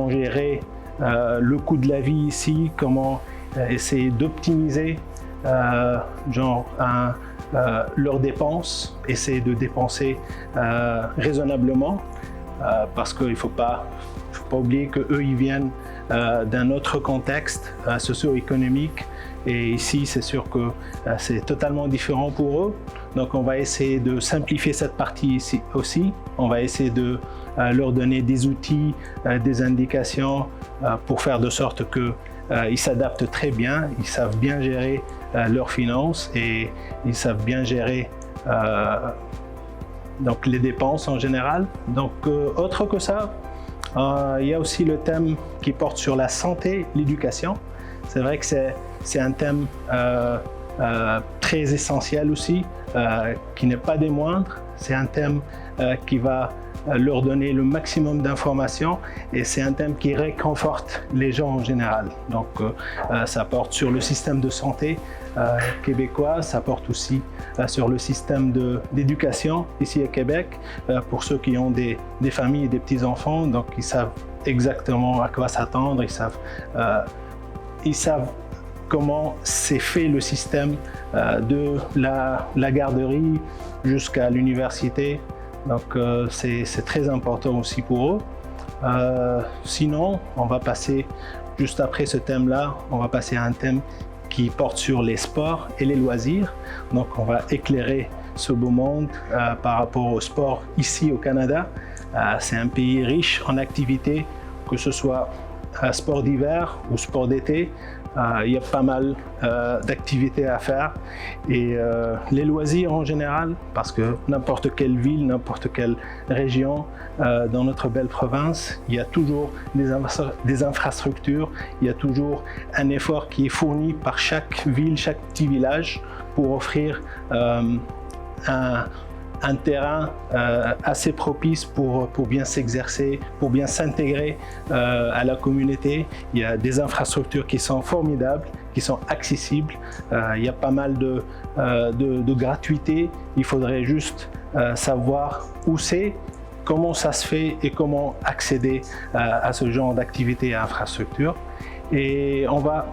gérer le coût de la vie ici, comment essayer d'optimiser leurs dépenses, essayer de dépenser raisonnablement parce qu'il ne faut pas oublier qu'eux ils viennent d'un autre contexte socio-économique. Et ici, c'est sûr que c'est totalement différent pour eux. Donc, on va essayer de simplifier cette partie ici aussi. On va essayer de leur donner des outils, des indications pour faire de sorte qu'ils s'adaptent très bien, ils savent bien gérer leurs finances et ils savent bien gérer donc les dépenses en général. Donc, autre que ça, il y a aussi le thème qui porte sur la santé, l'éducation. C'est vrai que c'est un thème très essentiel aussi, qui n'est pas des moindres. C'est un thème qui va leur donner le maximum d'informations et c'est un thème qui réconforte les gens en général. Donc ça porte sur le système de santé québécois, ça porte aussi sur le système d'éducation ici à Québec, pour ceux qui ont des familles et des petits-enfants, donc ils savent exactement à quoi s'attendre, ils savent comment c'est fait le système de la garderie jusqu'à l'université. Donc c'est très important aussi pour eux. Sinon, on va passer, juste après ce thème-là, on va passer à un thème qui porte sur les sports et les loisirs. Donc on va éclairer ce beau monde par rapport au sport ici au Canada. C'est un pays riche en activités, que ce soit sport d'hiver ou sport d'été. Il y a pas mal d'activités à faire et les loisirs en général, parce que n'importe quelle ville, n'importe quelle région dans notre belle province, il y a toujours des infrastructures, il y a toujours un effort qui est fourni par chaque ville, chaque petit village pour offrir un terrain assez propice pour bien s'exercer, pour bien s'intégrer à la communauté. Il y a des infrastructures qui sont formidables, qui sont accessibles. Il y a pas mal de gratuité. Il faudrait juste savoir où c'est, comment ça se fait et comment accéder à ce genre d'activité et infrastructure. Et on va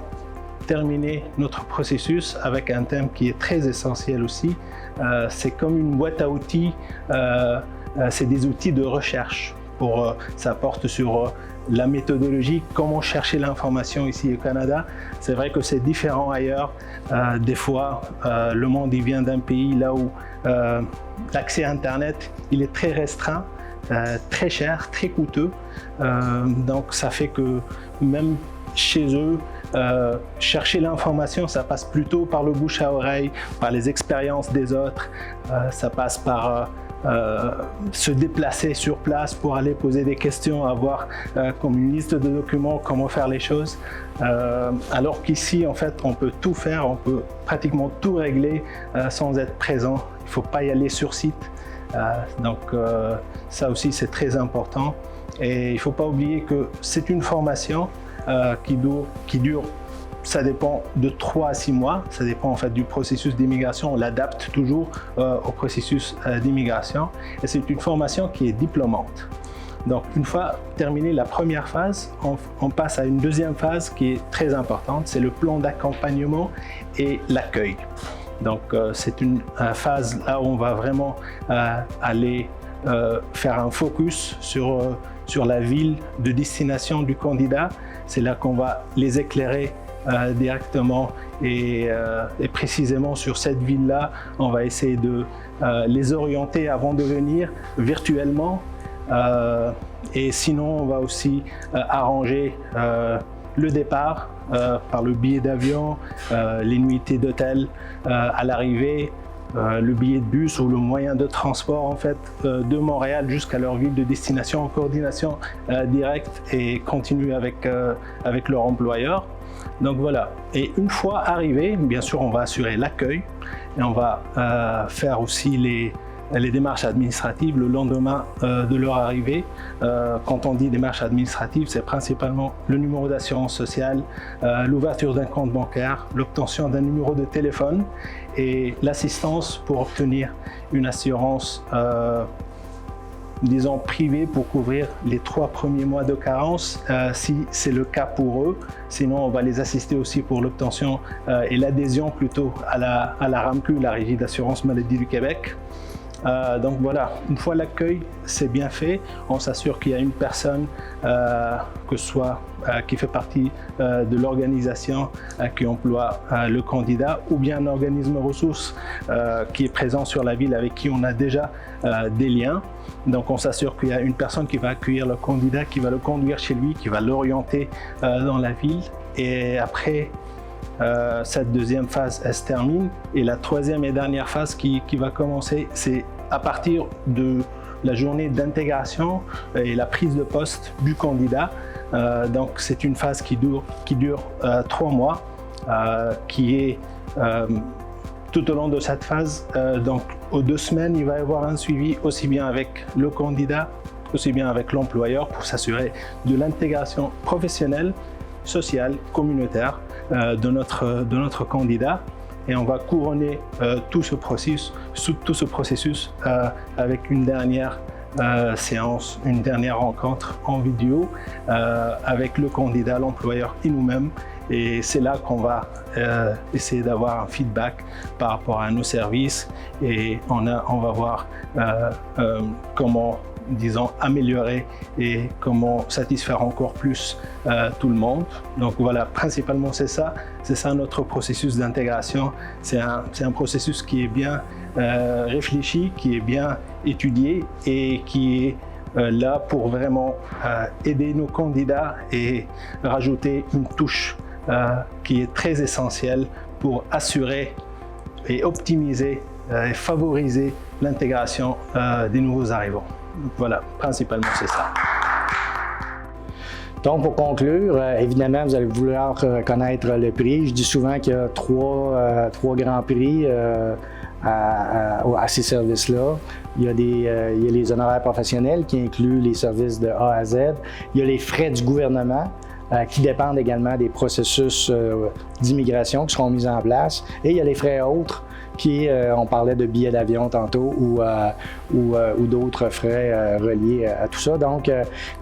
terminer notre processus avec un thème qui est très essentiel aussi. C'est comme une boîte à outils, c'est des outils de recherche. Ça porte sur la méthodologie, comment chercher l'information ici au Canada. C'est vrai que c'est différent ailleurs. Des fois, le monde il vient d'un pays là où l'accès à Internet il est très restreint. très cher, très coûteux. Donc ça fait que même chez eux, chercher l'information, ça passe plutôt par le bouche à oreille, par les expériences des autres, ça passe par se déplacer sur place pour aller poser des questions, avoir comme une liste de documents comment faire les choses. Alors qu'ici, en fait, on peut tout faire, on peut pratiquement tout régler sans être présent. Il ne faut pas y aller sur site. Donc ça aussi, c'est très important. Et il ne faut pas oublier que c'est une formation qui dure, ça dépend de 3 à 6 mois, ça dépend en fait du processus d'immigration, on l'adapte toujours au processus d'immigration et c'est une formation qui est diplômante. Donc une fois terminée la première phase, on passe à une deuxième phase qui est très importante, c'est le plan d'accompagnement et l'accueil. Donc c'est une phase là où on va vraiment aller faire un focus sur la ville de destination du candidat. C'est là qu'on va les éclairer directement et précisément sur cette ville-là, on va essayer de les orienter avant de venir virtuellement. Et sinon, on va aussi arranger le départ par le billet d'avion, les nuitées d'hôtel à l'arrivée, le billet de bus ou le moyen de transport en fait de Montréal jusqu'à leur ville de destination en coordination directe et continue avec leur employeur. Donc voilà, et une fois arrivé, bien sûr on va assurer l'accueil et on va faire aussi les démarches administratives le lendemain de leur arrivée. Quand on dit démarches administratives, c'est principalement le numéro d'assurance sociale, l'ouverture d'un compte bancaire, l'obtention d'un numéro de téléphone et l'assistance pour obtenir une assurance disons privée pour couvrir les 3 premiers mois de carence si c'est le cas pour eux. Sinon, on va les assister aussi pour l'obtention et l'adhésion plutôt à la RAMQ, la Régie d'assurance maladie du Québec. Donc voilà, une fois l'accueil c'est bien fait, on s'assure qu'il y a une personne que ce soit qui fait partie de l'organisation qui emploie le candidat ou bien un organisme ressources qui est présent sur la ville avec qui on a déjà des liens. Donc on s'assure qu'il y a une personne qui va accueillir le candidat, qui va le conduire chez lui, qui va l'orienter dans la ville et après cette deuxième phase elle se termine et la troisième et dernière phase qui va commencer, c'est à partir de la journée d'intégration et la prise de poste du candidat. Donc c'est une phase qui dure 3 mois, qui est tout au long de cette phase. Donc aux 2 semaines, il va y avoir un suivi aussi bien avec le candidat, aussi bien avec l'employeur pour s'assurer de l'intégration professionnelle, sociale, communautaire de notre candidat. Et on va couronner tout ce processus avec une dernière séance, une dernière rencontre en vidéo avec le candidat, l'employeur et nous-mêmes. Et c'est là qu'on va essayer d'avoir un feedback par rapport à nos services et on va voir comment, disons, améliorer et comment satisfaire encore plus tout le monde. Donc voilà, principalement c'est ça notre processus d'intégration. C'est un processus qui est bien réfléchi, qui est bien étudié et qui est là pour vraiment aider nos candidats et rajouter une touche qui est très essentielle pour assurer et optimiser et favoriser l'intégration des nouveaux arrivants. Donc voilà, principalement c'est ça. Donc, pour conclure, évidemment, vous allez vouloir connaître le prix. Je dis souvent qu'il y a trois grands prix à ces services-là. Il y a les honoraires professionnels qui incluent les services de A à Z. Il y a les frais du gouvernement qui dépendent également des processus d'immigration qui seront mis en place. Et il y a les frais autres qui, on parlait de billets d'avion tantôt ou d'autres frais reliés à tout ça. Donc,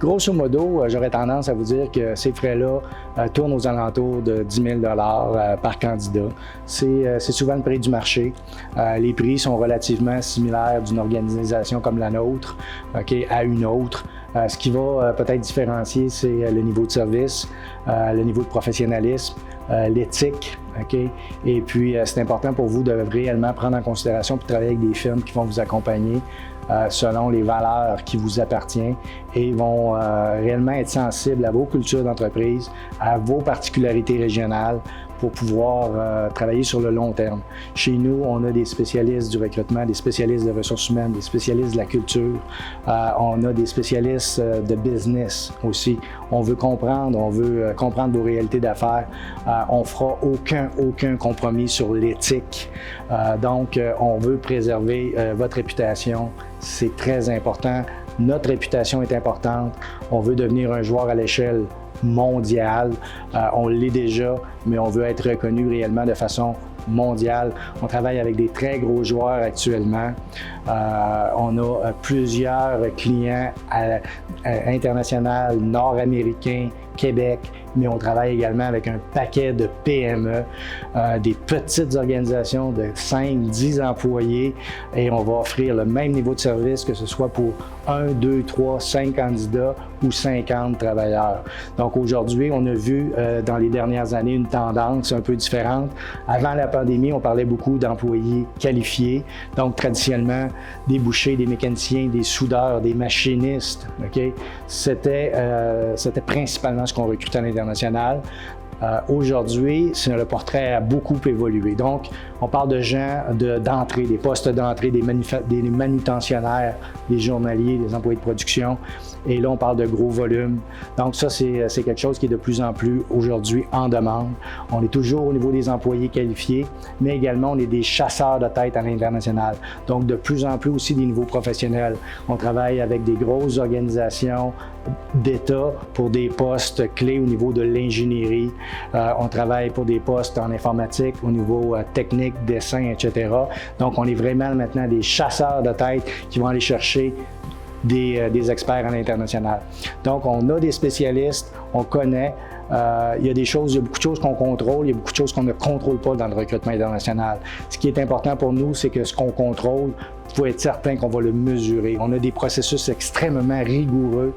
grosso modo, j'aurais tendance à vous dire que ces frais-là tournent aux alentours de 10 000 $ par candidat. C'est souvent le prix du marché. Les prix sont relativement similaires d'une organisation comme la nôtre à une autre. Ce qui va peut-être différencier, c'est le niveau de service, le niveau de professionnalisme, l'éthique OK? Et puis, c'est important pour vous de réellement prendre en considération puis travailler avec des firmes qui vont vous accompagner selon les valeurs qui vous appartiennent et vont réellement être sensibles à vos cultures d'entreprise, à vos particularités régionales pour pouvoir travailler sur le long terme. Chez nous, on a des spécialistes du recrutement, des spécialistes de ressources humaines, des spécialistes de la culture, on a des spécialistes de business aussi. On veut comprendre vos réalités d'affaires. On fera aucun compromis sur l'éthique. Donc, on veut préserver votre réputation. C'est très important. Notre réputation est importante. On veut devenir un joueur à l'échelle mondiale. On l'est déjà, mais on veut être reconnu réellement de façon mondiale. On travaille avec des très gros joueurs actuellement. On a plusieurs clients internationaux, nord-américains, Québec, mais on travaille également avec un paquet de PME, des petites organisations de 5-10 employés et on va offrir le même niveau de service que ce soit pour 1, 2, 3, 5 candidats ou 50 travailleurs. Donc aujourd'hui, on a vu dans les dernières années une tendance un peu différente. Avant la pandémie, on parlait beaucoup d'employés qualifiés, donc traditionnellement des bouchers, des mécaniciens, des soudeurs, des machinistes. Okay? C'était principalement ce qu'on recrutait à l'international. Aujourd'hui, le portrait a beaucoup évolué. Donc, on parle de gens d'entrée, des postes d'entrée, des manutentionnaires, des journaliers, des employés de production. Et là, on parle de gros volumes. Donc ça, c'est quelque chose qui est de plus en plus aujourd'hui en demande. On est toujours au niveau des employés qualifiés, mais également on est des chasseurs de tête à l'international. Donc de plus en plus aussi des niveaux professionnels. On travaille avec des grosses organisations d'État pour des postes clés au niveau de l'ingénierie. On travaille pour des postes en informatique au niveau technique, dessin, etc. Donc on est vraiment maintenant des chasseurs de tête qui vont aller chercher des experts à l'international. Donc, on a des spécialistes, on connaît. Il y a beaucoup de choses qu'on contrôle, il y a beaucoup de choses qu'on ne contrôle pas dans le recrutement international. Ce qui est important pour nous, c'est que ce qu'on contrôle, il faut être certain qu'on va le mesurer. On a des processus extrêmement rigoureux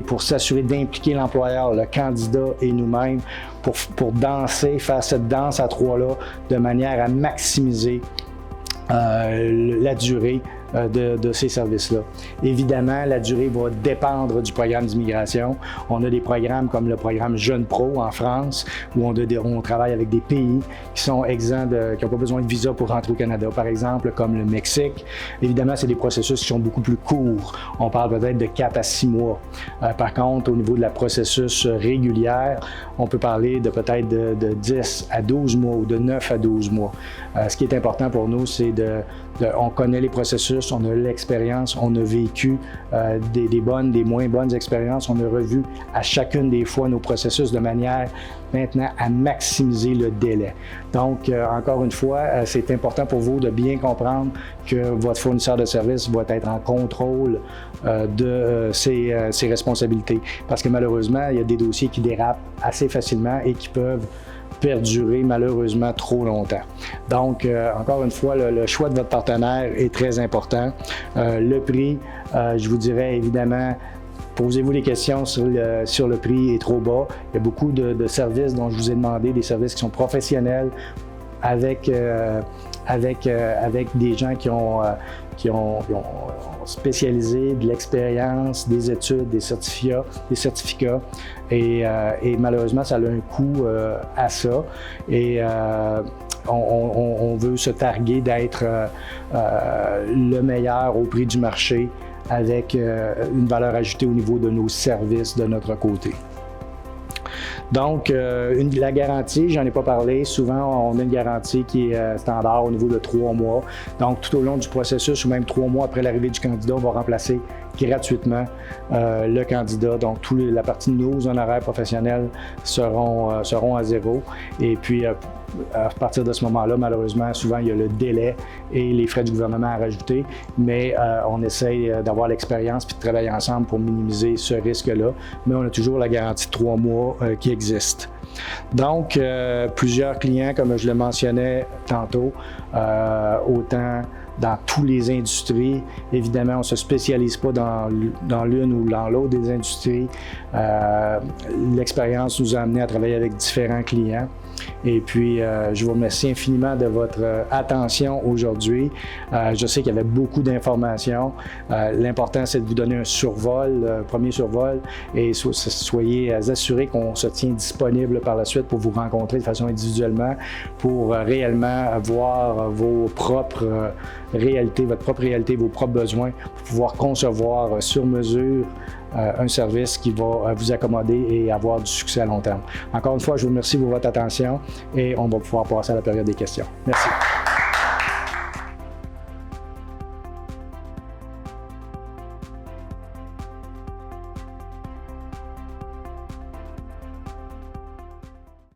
pour s'assurer d'impliquer l'employeur, le candidat et nous-mêmes pour faire cette danse à trois-là de manière à maximiser la durée de ces services-là. Évidemment, la durée va dépendre du programme d'immigration. On a des programmes comme le programme Jeune Pro en France, où on travaille avec des pays qui sont exempts, qui n'ont pas besoin de visa pour rentrer au Canada, par exemple, comme le Mexique. Évidemment, c'est des processus qui sont beaucoup plus courts. On parle peut-être de 4 à 6 mois. Par contre, au niveau de la processus régulière, on peut parler de peut-être de 10 à 12 mois ou de 9 à 12 mois. Ce qui est important pour nous, c'est on connaît les processus, on a l'expérience, on a vécu des bonnes, des moins bonnes expériences, on a revu à chacune des fois nos processus de manière maintenant à maximiser le délai. Donc, encore une fois, c'est important pour vous de bien comprendre que votre fournisseur de services va être en contrôle de ses responsabilités. Parce que malheureusement, il y a des dossiers qui dérapent assez facilement et qui peuvent perdurer malheureusement trop longtemps. Donc, encore une fois, le choix de votre partenaire est très important. Le prix, je vous dirais évidemment, posez-vous des questions sur le prix est trop bas. Il y a beaucoup de services dont je vous ai demandé, des services qui sont professionnels avec des gens qui ont spécialisé de l'expérience, des études, des certificats et malheureusement, ça a un coût à ça. Et on veut se targuer d'être le meilleur au prix du marché avec une valeur ajoutée au niveau de nos services de notre côté. Donc, la garantie, j'en ai pas parlé. Souvent, on a une garantie qui est standard au niveau de 3 mois. Donc, tout au long du processus, ou même 3 mois après l'arrivée du candidat, on va remplacer gratuitement le candidat. Donc, la partie de nos honoraires professionnels seront à zéro. Et puis, à partir de ce moment-là, malheureusement, souvent, il y a le délai et les frais du gouvernement à rajouter, mais on essaye d'avoir l'expérience puis de travailler ensemble pour minimiser ce risque-là, mais on a toujours la garantie de 3 mois qui existe. Donc, plusieurs clients, comme je le mentionnais tantôt, autant dans toutes les industries. Évidemment, on ne se spécialise pas dans l'une ou dans l'autre des industries. L'expérience nous a amené à travailler avec différents clients. Et puis, je vous remercie infiniment de votre attention aujourd'hui. Je sais qu'il y avait beaucoup d'informations. L'important, c'est de vous donner un survol, premier survol, et soyez assurés qu'on se tient disponible par la suite pour vous rencontrer de façon individuellement, pour réellement voir vos propres réalités, votre propre réalité, vos propres besoins, pour pouvoir concevoir sur mesure un service qui va vous accommoder et avoir du succès à long terme. Encore une fois, je vous remercie pour votre attention et on va pouvoir passer à la période des questions. Merci.